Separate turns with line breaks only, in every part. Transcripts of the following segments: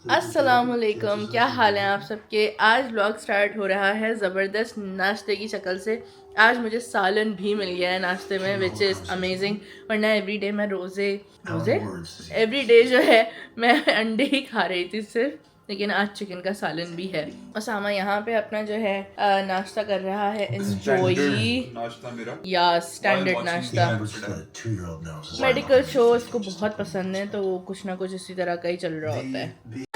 अस्सलामुअलैकुम, क्या हाल है आप सबके। आज व्लॉग स्टार्ट हो रहा है ज़बरदस्त नाश्ते की शक्ल से। आज मुझे सालन भी मिल गया है नाश्ते में, विच इज़ अमेजिंग। वरना एवरीडे मैं रोज़े एवरीडे जो है मैं अंडे ही खा रही थी सिर्फ, लेकिन आज चिकन का सालन भी है। ओसामा यहाँ पे अपना जो है नाश्ता कर रहा है। एंजॉय
नाश्ता मेरा
या स्टैंडर्ड नाश्ता। मेडिकल शो इसको बहुत पसंद है, तो कुछ ना कुछ इसी तरह का ही चल रहा होता है।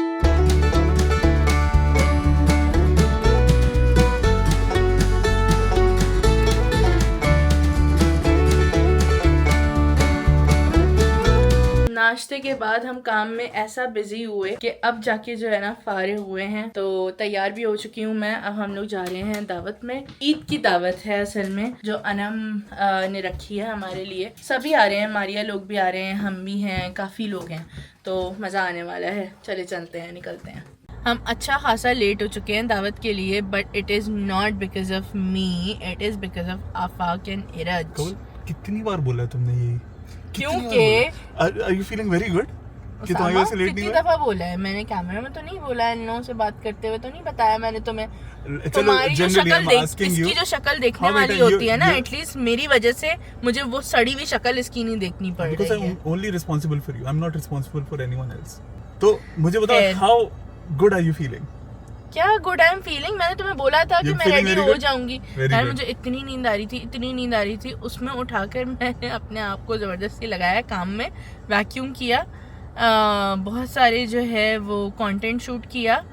नाश्ते के बाद हम काम में ऐसा बिजी हुए कि अब जाके जो है ना फारिग हुए हैं, तो तैयार भी हो चुकी हूँ मैं। अब हम लोग जा रहे हैं दावत में। ईद की दावत है असल में, जो अनम ने रखी है हमारे लिए। सभी आ रहे हैं, मारिया लोग भी आ रहे हैं, हम भी हैं, काफ़ी लोग हैं, तो मज़ा आने वाला है। चले चलते हैं, निकलते हैं। हम अच्छा खासा लेट हो चुके हैं दावत के लिए, but it is not because of me, it is because of Afaq and Iraj.
कितनी बार बोला है तुमने ये?
क्योंकि
are you feeling very good कि तुम्हारी वजह से लेट नहीं
कितनी
हुआ?
दफा बोला है मैंने, कैमरे में तो नहीं बोला है, इन लोगों से बात करते हुए तो नहीं बताया मैंने तुम्हें।
चलो,
तुम्हारी जो
generally
शक्ल
I'm
देख,
asking
इसकी
you-
जो शक्ल देखने
हाँ बेटा,
वाली होती है ना,
you-
एटलीस्ट मेरी वजह से मुझे वो सड़ी हुई शक्ल इसकी नहीं देखनी पड़
Because
रही है।
I'm only responsible for you. I'm not responsible for anyone else. तो मुझे बताओ,
खैर।
how good are you feeling?
क्या गुड आई एम फीलिंग, मैंने तुम्हें बोला था कि
You're
मैं
feeling
रेडी
very
हो
good?
जाऊंगी।
Very
यार
good.
मुझे इतनी नींद आ रही थी, उसमें उठाकर मैंने अपने आप को ज़बरदस्ती लगाया काम में, वैक्यूम किया, बहुत सारे जो है वो कंटेंट शूट किया,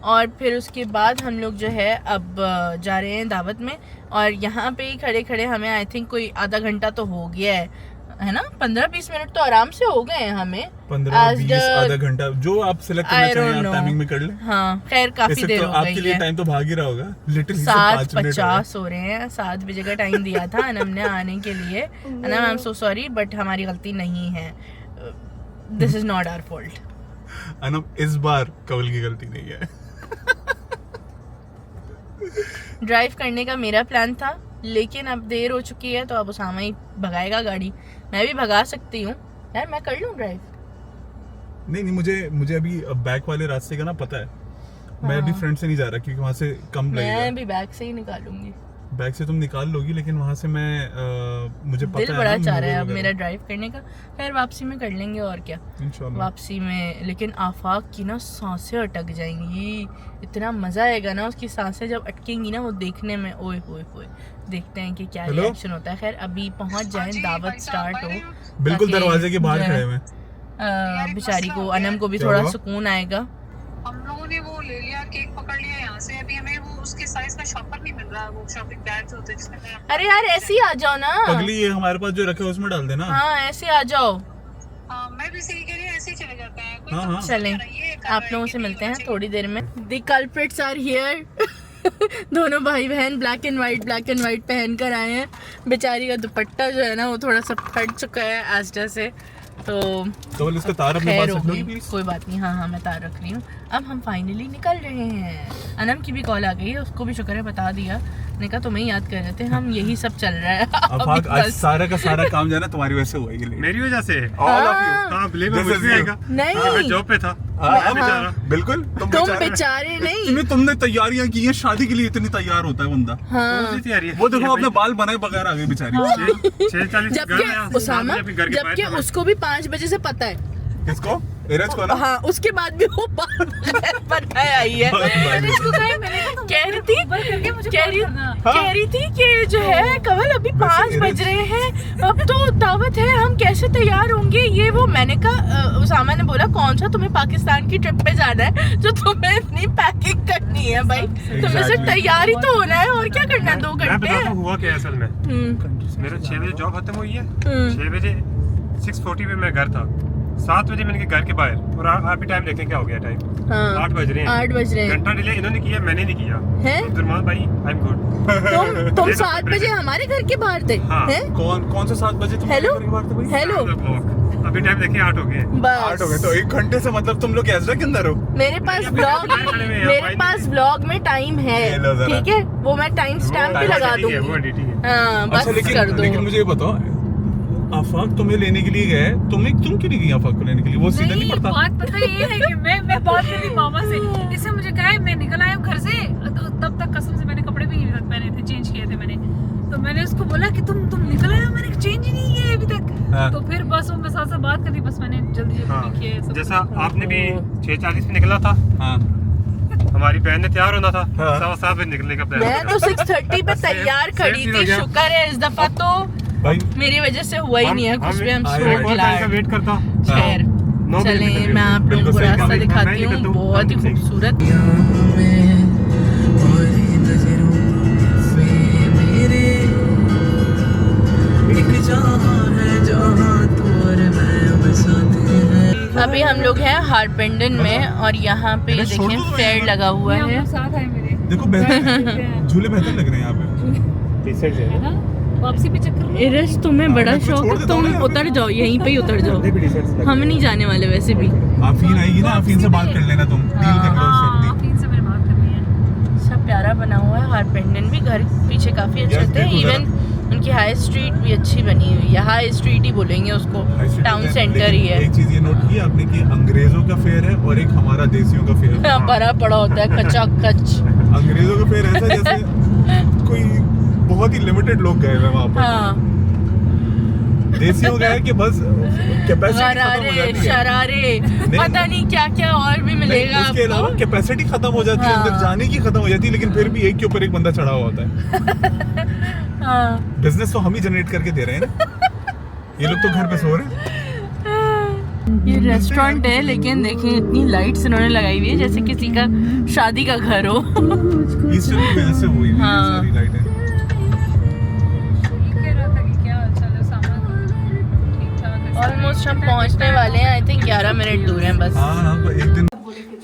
और फिर उसके बाद हम लोग जो है अब जा रहे हैं दावत में। और यहाँ पे ही खड़े खड़े हमें आई थिंक कोई आधा घंटा तो हो गया है ना, 15-20 मिनट तो आराम से हो गए हैं हमें।
15-20 आधा घंटा जो आप सिलेक्ट करना चाहें आप टाइमिंग में कर लें।
हाँ खैर, काफी
वैसे
देर
तो
हो
आपके
गई
लिए
है।
टाइम तो भाग ही रहा होगा, लिटरली 5 मिनट
7:50 हो रहे हैं। 7 बजे का टाइम दिया था अनम ने आने के लिए। Anam I am so sorry, but हमारी गलती नहीं है, this is not our fault.
Anam, इस बार कवल की गलती नहीं है।
ड्राइव करने का मेरा प्लान था, लेकिन अब देर हो चुकी है, तो अब उसामा ही भगाएगा गाड़ी। मैं भी भगा सकती हूँ यार, मैं कर लूँ ड्राइव।
नहीं, मुझे अभी बैक वाले रास्ते का ना पता है। मैं अभी फ्रंट से नहीं जा रहा क्योंकि वहाँ से कम लगेगा।
मैं भी बैक से ही निकालूंगी।
बैक से तुम निकाल लोगी, लेकिन वहाँ से मैं मुझे पता है
दिल बड़ा
ना,
चाह रहा है
maneuver
अब
वगैरह।
मेरा ड्राइव करने का। खैर वापसी में कर लेंगे और क्या,
इंशाल्लाह।
वापसी में। लेकिन आफाक की ना सांसें अटक जाएंगी, इतना मजा आएगा ना उसकी सांसें जब अटकेंगी ना, वो देखने में ओए होए होए। देखते हैं कि क्या
हेलो?
रिएक्शन होता है। खैर अभी पहुंच जाएं, दावत स्टार्ट हो।
बिल्कुल
ताकि
दरवाजे के बाहर
जो है,
खड़े हैं।
बेचारी को, अनम को भी
क्या
थोड़ा
हुआ?
सुकून आएगा।
हम लोगों ने वो ले लिया, केक पकड़ लिया यहाँ से। अभी हमें वो उसके साइज का शॉपर नहीं मिल रहा, वो शॉपिंग बैग्स होते हैं जिसमें
अरे यार ऐसे ही आ जाओ ना।
पगली, ये हमारे पास जो रखा है उसमें डाल देना।
हाँ ऐसे आ जाओ।
हाँ, मैं भी सही कह रही हूँ, ऐसे ही चले जाते हैं। कोई
हाँ,
तो
हाँ।
चलें,
ये कर
आप
रहा है
लोगों
कि
से
नहीं
मिलते हैं
बच्चे-
थोड़ी देर में। The culprits are here. दोनों भाई बहन ब्लैक एंड वाइट पहन कर आए हैं। बेचारी का दुपट्टा जो है ना वो थोड़ा सा फट चुका है एस्टा से, तो
कवल, इसका तार अपने
खैर
पास
हो
रख लोगी
गई,
प्लीज।
कोई बात नहीं। हाँ मैं तार रख रही हूँ। अब हम फाइनली निकल रहे हैं। अनम की भी कॉल आ गई है, उसको भी शुक्र है बता दिया। ने कहा तुम्हें याद कर रहे थे हम, यही सब चल रहा है।
आफाक,
अभी
आज
बस।
सारा का सारा काम जो है ना तुम्हारी वजह से हुआ है।
मेरी वजह से
All of you.
हाँ, ब्लेम
This
मुझ
is
पे
you.
आएगा।
नहीं।
हाँ, मैं जॉब पे था।
हाँ,
मैं बेचारा।
बिल्कुल, तुम
तुम
बेचारे।
बेचारे नहीं।
इतनी तुमने तैयारियां की हैं, शादी के लिए इतनी तैयार होता है बंदा।
हाँ
कौन सी तैयारी है?
वो देखो
ये
अपने बाल बनाए बगैर आ गई बेचारी।
6:40 घर
जबकि
आया,
उसामा,
सात बजे अपने घर के
जबकि
बाहर था।
उसको भी 5 बजे से पता है।
किसको? एरज को ना?
हाँ उसके बाद भी वो पता है आई है। कह रही थी कि जो है कवल अभी 5 बज रहे हैं, अब तो दावत है, हम कैसे तैयार होंगे ये वो। मैंने कहा, उसामा ने बोला कौन सा तुम्हें पाकिस्तान की ट्रिप पे जाना है जो तुम्हें इतनी पैकिंग करनी है भाई, तुम्हें सिर्फ तैयार ही तो होना है, और क्या करना है 2
मैं
घंटे।
बताता हूँ हुआ क्या असल में। मेरा 6 बजे जॉब खत्म हुई है। 6 बजे 6:40 पे मैं घर था। 7 बजे मैंने घर के बाहर, और आप भी टाइम देखें क्या हो गया टाइम। 8 बज रहे हैं।
8 बज रहे हैं।
घंटा डिले इन्होंने किया, मैंने नहीं किया।
हैं?
अब्दुलरमान भाई आई एम गुड।
तुम 7 बजे हमारे घर के बाहर थे।
हाँ।
हैं?
कौन से 7 बजे तुम
हेलो?
घर के बाहर थे भाई?
हेलो
अभी टाइम देखें 8 हो गए।
8 हो गए, तो 1 घंटे से मतलब तुम लोग एजरा के अंदर हो।
मेरे पास ब्लॉग में टाइम है,
ये लो जरा।
ठीक है, वो मैं टाइम स्टैम्प भी लगा दूंगी। हाँ बस
अच्छा,
कर दो।
लेकिन मुझे ये बताओ, आफाक तुम्हें लेने के लिए गया है, तुम क्यों नहीं गई आफाक को लेने के लिए? वो सीधा नहीं पड़ता।
बात पता ये है कि मैं बात कर रही मामा से, इससे मुझे कहा है मैं निकल आया हूँ घर से, तो तब तक कसम से मैंने कपड़े भी नहीं तक पहने थे, चेंज किए थे मैंने। तो मैंने उसको बोला कि तुम निकल आए हो, मैंने चेंज ही नहीं किए अभी तक।
हाँ।
तो फिर बस वो मैं साथ बात कर दी, बस मैंने जल्दी किए।
जैसा आपने भी 6:40 में निकला था,
हाँ।
हमारी बहन ने तैयार होना था,
हाँ।
7:15 बजे निकलने का प्लान।
मैं तो 6:30 पे तैयार खड़ी थी। शुक्र है इस दफा तो
भाई
मेरी वजह से हुआ ही नहीं है कुछ भी। हम सो ग्लैड।
वेट करता।
खैर चलें, मैं आप लोगों को रास्ता दिखाती हूँ, बहुत ही खूबसूरत। अभी हम लोग हैं हारपेंडन में और यहाँ पे देखें फेयर लगा हुआ है।
साथ आए मेरे,
देखो बेहतर झूले बेहतर लग रहे हैं यहाँ पे।
है ना, वापसी पे चक्कर।
इरस तुम्हें बड़ा शौक है, तुम उतर जाओ, यहीं पे ही उतर जाओ। हम नहीं जाने वाले वैसे भी।
आफीन आएगी ना, आफीन से बात कर लेना तुम, डील कर लो उससे।
आफीन से मेरी बात करनी है।
सब प्यारा बना हुआ है। हारपेंडन भी घर पीछे काफी अच्छे थे। इवन उनकी हाई स्ट्रीट भी अच्छी बनी हुई है। हाई स्ट्रीट ही बोलेंगे उसको, टाउन सेंटर ही है।
एक चीज ये नोट की आपने कि अंग्रेजों का फेयर है और एक हमारा देसियों का फेयर है।
भरा पड़ा होता है कच्चा कच।
अंग्रेजों का फेयर ऐसा जैसे कोई बहुत ही लिमिटेड लोग गए हैं वहाँ पर।
हाँ,
देसियों गए कि बस कैपेसिटी खत्म हो
गरारे,
जाती है,
शरारे, पता नहीं क्या क्या और भी मिलेगा
उसके अलावा
आपको।
कैपेसिटी खत्म हो जाती है,
हाँ।
अंदर जाने की खत्म हो जाती है, लेकिन फिर भी एक के ऊपर एक बंदा चढ़ा हुआ होता है।
हाँ।
बिजनेस तो हम ही जनरेट करके दे रहे हैं ना, ये लोग तो घर पे सो रहे हैं।
ये रेस्टोरेंट है, लेकिन देखें इतनी लाइट्स इन्होंने लगाई हुई है जैसे किसी का शादी का घर हो।
ईस्टर की वजह से हुई है
हाँ।
सारी लाइटें।
ऑलमोस्ट हम पहुंचने वाले हैं। आई थिंक 11 मिनट दूर हैं बस।
हाँ, एक दिन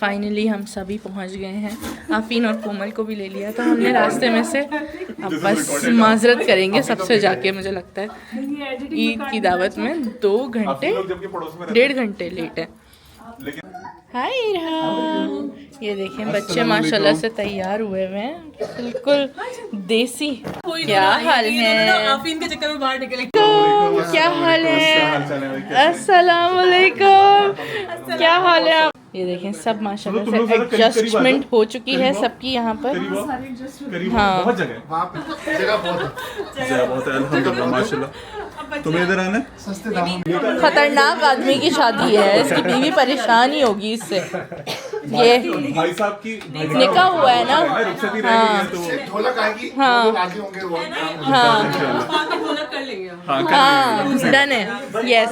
फाइनली हम सभी पहुंच गए हैं। आफीन और कोमल को भी ले लिया था हमने रास्ते में से। अब बस माजरत करेंगे सबसे जाके, मुझे लगता है ईद की दावत में 2 घंटे 1.5 घंटे लेट है। हाय इरहाम, ये देखें बच्चे माशाल्लाह से तैयार हुए हुए हैं, बिल्कुल देसी। क्या हाल है?
आफीन के चक्कर में बाहर निकले।
क्या हाल है? अस्सलाम वालेकुम, क्या हाल है? ये देखें सब माशाल्लाह से एडजस्टमेंट हो चुकी है सबकी यहाँ पर। हाँ,
बहुत जगह बहुत है अल्हम्दुलिल्लाह माशाल्लाह। तुम्हें इधर आना है?
खतरनाक आदमी की शादी है, इसकी बीवी परेशान ही होगी इससे। ये
भाई साहब की
निकाह हुआ है ना।
रुखसती
हाँ।
रहेगी तो
ढोलक आएगी,
हाँ।
लोग आगे होंगे वो।
हाँ, डन है। यस,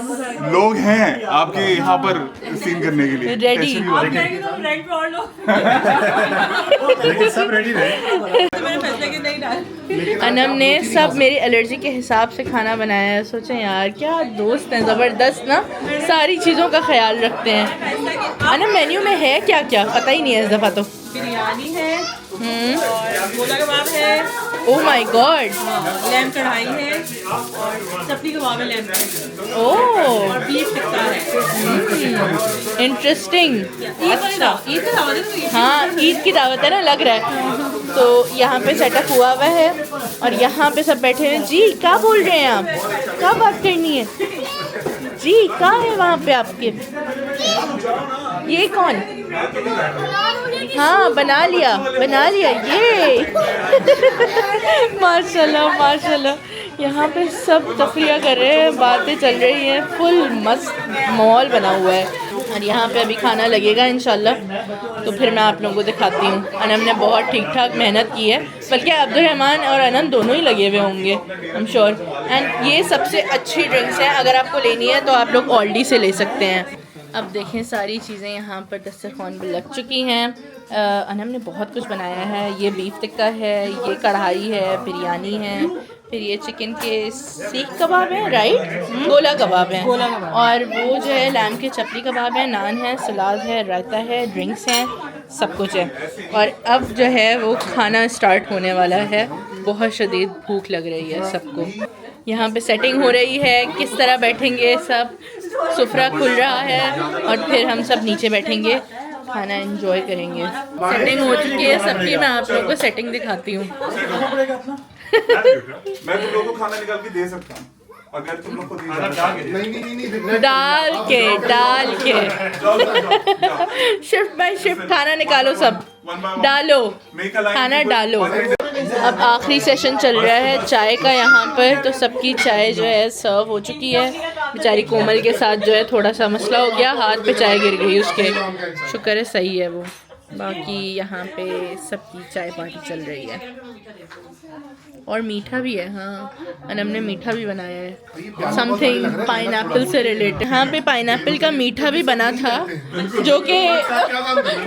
लोग हैं आपके यहाँ पर सीन करने के लिए
रेडी।
लेकिन सब रेडी रहे।
अनम ने सब मेरी एलर्जी के हिसाब से खाना बनाया है। सोचें यार क्या दोस्त हैं, ज़बरदस्त ना, सारी चीज़ों का ख्याल रखते हैं। अनम मेन्यू में है क्या क्या पता ही नहीं है इस दफ़ा तो।
बिरयानी है और गोला कबाब है,
ओह माय गॉड,
लैम कढ़ाई है और चपली कबाब है लैम का,
ओह
और बीफ टिक्का है।
इंटरेस्टिंग। अच्छा,
ईद का दावत है तो ये
हाँ ईद की दावत है ना, लग रहा है। तो यहाँ पे सेटअप हुआ हुआ है और यहाँ पे सब बैठे हैं। जी क्या बोल रहे हैं आप, क्या बात करनी है जी, कहाँ है वहाँ पे आपके? ये कौन? हाँ बना लिया ये। माशाल्लाह माशाल्लाह, यहाँ पे सब तफरिया कर रहे हैं, बातें चल रही हैं, फुल मस्त मॉल बना हुआ है। और यहाँ पे अभी खाना लगेगा इंशाल्लाह, तो फिर मैं आप लोगों को दिखाती हूँ। अनम ने बहुत ठीक ठाक मेहनत की है, बल्कि अब्दुर्रहमान और अनम दोनों ही लगे हुए होंगे आई एम श्योर। एंड ये सबसे अच्छी ड्रिंक्स हैं, अगर आपको लेनी है तो आप लोग ऑल्डी से ले सकते हैं। अब देखें सारी चीज़ें यहाँ पर दस्तरखान पर लग चुकी हैं। अनम ने बहुत कुछ बनाया है। ये बीफ टिक्का है, ये कढ़ाई है, बिरयानी है, फिर ये चिकन के सीख कबाब है, राइट, गोला कबाब है, और वो जो है लैम के चपली कबाब है, नान है, सलाद है, रायता है, ड्रिंक्स हैं, सब कुछ है। और अब जो है वो खाना स्टार्ट होने वाला है। बहुत शदीद भूख लग रही है सबको। यहाँ पे सेटिंग हो रही है, किस तरह बैठेंगे सब, सुफरा खुल रहा है और फिर हम सब नीचे बैठेंगे, खाना एंजॉय करेंगे। सेटिंग हो चुकी है सबकी, मैं आप लोगों को सेटिंग दिखाती हूँ।
मैं तुम लोगों को खाना निकाल के दे सकता हूँ। अगर तुम लोग को
डाल के शिफ्ट बाय शिफ्ट खाना निकालो, सब डालो, खाना डालो। अब आखिरी सेशन चल रहा है चाय का यहाँ पर, तो सबकी चाय जो है सर्व हो चुकी है। बेचारी कोमल के साथ जो है थोड़ा सा मसला हो गया, हाथ पे चाय गिर गई उसके, शुक्र है सही है वो। बाकी यहाँ पे सबकी चाय पार्टी चल रही है और मीठा भी है। हाँ, अनम ने मीठा भी बनाया है, समथिंग पाइनएप्पल से रिलेटेड। यहाँ पे पाइनएप्पल का मीठा भी बना था जो कि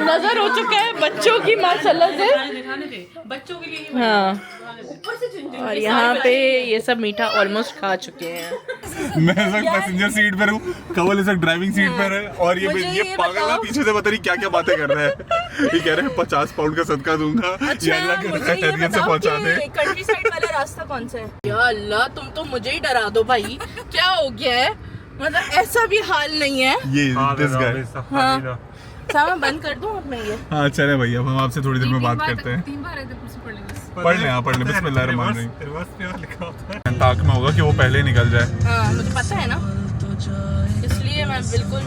नज़र हो चुका है बच्चों की माशाल्लाह से,
बच्चों के लिए।
हाँ, और यहाँ पे ये सब मीठा ऑलमोस्ट खा चुके हैं।
मैं इस वक्त पैसेंजर सीट पर हूँ, कवल इस वक्त ड्राइविंग सीट पर है और ये पागल ना पीछे से पता नहीं क्या क्या बातें कर रहा है। ये कह रहे हैं 50 पाउंड का सदका दूंगा, ये अल्लाह के खैरियत से पहुंचा दे।
कंट्री साइड वाला रास्ता कौन सा है? या अल्लाह, तुम तो मुझे ही डरा दो भाई, क्या हो गया है? मतलब ऐसा भी हाल नहीं है
ये दिस गाय।
हाँ, सामा बंद कर दूं अब मैं ये?
हाँ चले भैया, हम आपसे थोड़ी देर में बात करते हैं।
3 बार इधर कुर्सी पढ़ लेंगे।
पढ़ लें, हाँ पढ़ लें, बिस्मिल्लाहिर्रहमानिर्रहीम।
रिवर्स पे लिखा होता है।
ताक में होगा कि वो पहले ही निकल जाए।
हाँ, मुझे पता है ना, इसलिए मैं बिल्कुल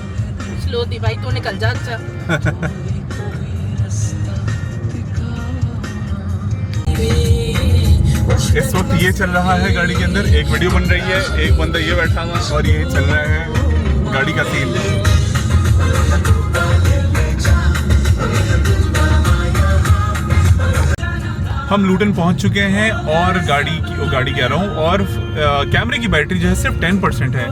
स्लो थी भाई, तू निकल जा। अच्छा
इस वक्त ये चल रहा है गाड़ी के अंदर, एक वीडियो बन रही है, एक बंदा ये बैठा हुआ और ये चल रहा है गाड़ी का सीन। हम लूटन पहुंच चुके हैं और गाड़ी कह रहा हूँ, और कैमरे की बैटरी जो है सिर्फ 10% है,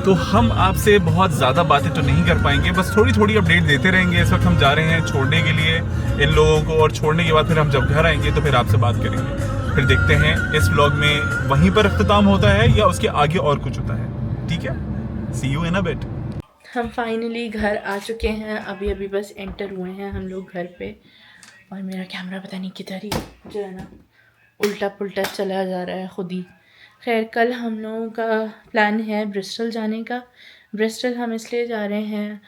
तो हम आपसे बहुत ज़्यादा बातें तो नहीं कर पाएंगे, बस थोड़ी थोड़ी अपडेट देते रहेंगे। इस वक्त हम जा रहे हैं छोड़ने के लिए इन लोगों को, और छोड़ने के बाद फिर हम जब घर आएंगे तो फिर आपसे बात करेंगे। फिर देखते हैं इस व्लॉग में वहीं पर अख्ताम होता है या उसके आगे और कुछ होता है। ठीक है, सी यू इन अ बिट।
हम फाइनली घर आ चुके हैं, अभी अभी बस एंटर हुए हैं हम लोग घर पे, और मेरा कैमरा पता नहीं किधर ही जो है ना उल्टा पुल्टा चला जा रहा है खुद ही। खैर, कल हम लोगों का प्लान है ब्रिस्टल जाने का। ब्रिस्टल हम इसलिए जा रहे हैं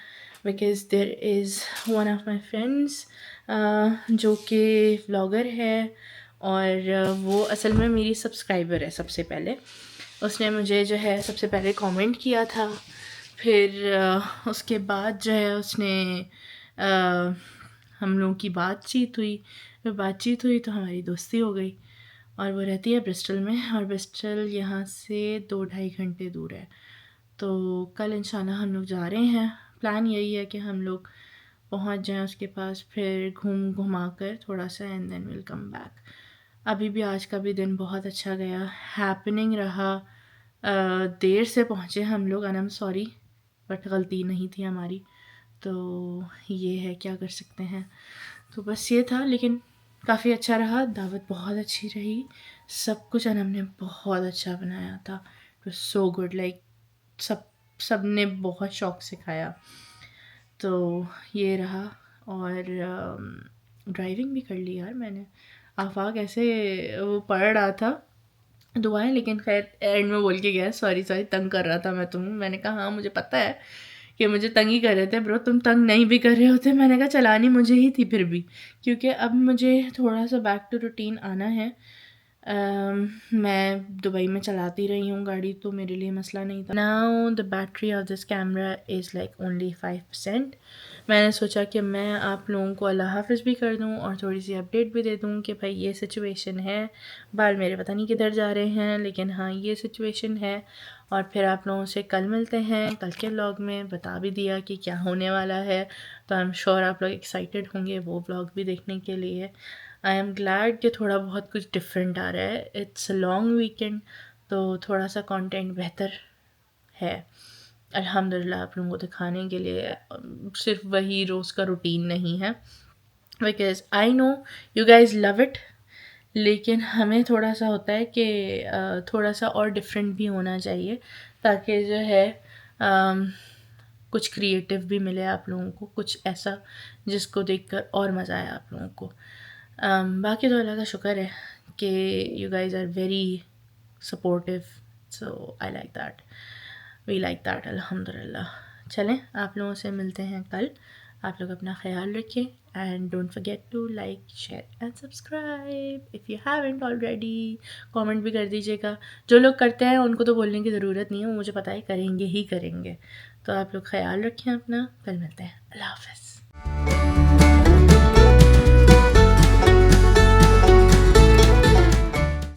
because there is one of my friends जो कि व्लॉगर है, और वो असल में मेरी सब्सक्राइबर है। सबसे पहले उसने मुझे जो है सबसे पहले कमेंट किया था, फिर उसके बाद जो है उसने हम लोगों की बातचीत हुई तो हमारी दोस्ती हो गई, और वो रहती है ब्रिस्टल में, और ब्रिस्टल यहाँ से 2-2.5 घंटे दूर है। तो कल इंशाल्लाह हम लोग जा रहे हैं। प्लान यही है कि हम लोग पहुँच जाएं उसके पास, फिर घुमा कर थोड़ा सा, and then will come back. अभी भी आज का भी दिन बहुत अच्छा गया, हैपनिंग रहा। देर से पहुँचे हम लोग, and I am sorry, but गलती नहीं थी हमारी, तो ये है, क्या कर सकते हैं। तो बस ये था, लेकिन काफ़ी अच्छा रहा, दावत बहुत अच्छी रही, सब कुछ अनम ने बहुत अच्छा बनाया था, तो सो गुड, लाइक सब ने बहुत शौक़ से खाया। तो ये रहा, और ड्राइविंग भी कर ली यार मैंने। आफाक ऐसे वो पढ़ रहा था दुआएं, लेकिन खैर एंड में बोल के गया सॉरी तंग कर रहा था मैं तुम्हें। मैंने कहा हाँ मुझे पता है कि मुझे तंग ही कर रहे थे ब्रो, तुम तंग नहीं भी कर रहे होते। मैंने कहा चलानी मुझे ही थी फिर भी, क्योंकि अब मुझे थोड़ा सा बैक टू रूटीन आना है। मैं दुबई में चलाती रही हूँ गाड़ी, तो मेरे लिए मसला नहीं था। Now the battery of this camera is like only 5%। मैंने सोचा कि मैं आप लोगों को अल्लाह हाफ़िज़ भी कर दूँ और थोड़ी सी अपडेट भी दे दूँ कि भाई ये सिचुएशन है। बाल मेरे पता नहीं किधर जा रहे हैं, लेकिन हाँ ये सिचुएशन है। और फिर आप लोगों से कल मिलते हैं। कल के व्लॉग में बता भी दिया कि क्या होने वाला है, तो आई एम श्योर आप लोग एक्साइटेड होंगे वो व्लॉग भी देखने के लिए। आई एम ग्लैड कि थोड़ा बहुत कुछ डिफरेंट आ रहा है। इट्स अ लॉन्ग वीकेंड, तो थोड़ा सा कंटेंट बेहतर है अल्हम्दुलिल्लाह आप लोगों को दिखाने के लिए। सिर्फ वही रोज़ का रूटीन नहीं है, because I know you guys love it, लेकिन हमें थोड़ा सा होता है कि थोड़ा सा और डिफरेंट भी होना चाहिए, ताकि जो है कुछ क्रिएटिव भी मिले आप लोगों को, कुछ ऐसा जिसको देखकर और मज़ा आए आप लोगों को। बाकी तो अल्लाह का शुक्र है कि you guys are very supportive, so I like that, we like that अल्हम्दुलिल्लाह। चलें आप लोगों से मिलते हैं कल। आप लोग अपना ख्याल रखें and don't forget to like share and subscribe if you haven't already. Comment भी कर दीजिएगा। जो लोग करते हैं उनको तो बोलने की ज़रूरत नहीं है, वो मुझे पता है करेंगे ही करेंगे। तो आप लोग ख्याल रखें अपना, कल मिलते हैं। अल्लाह हाफ़िज़।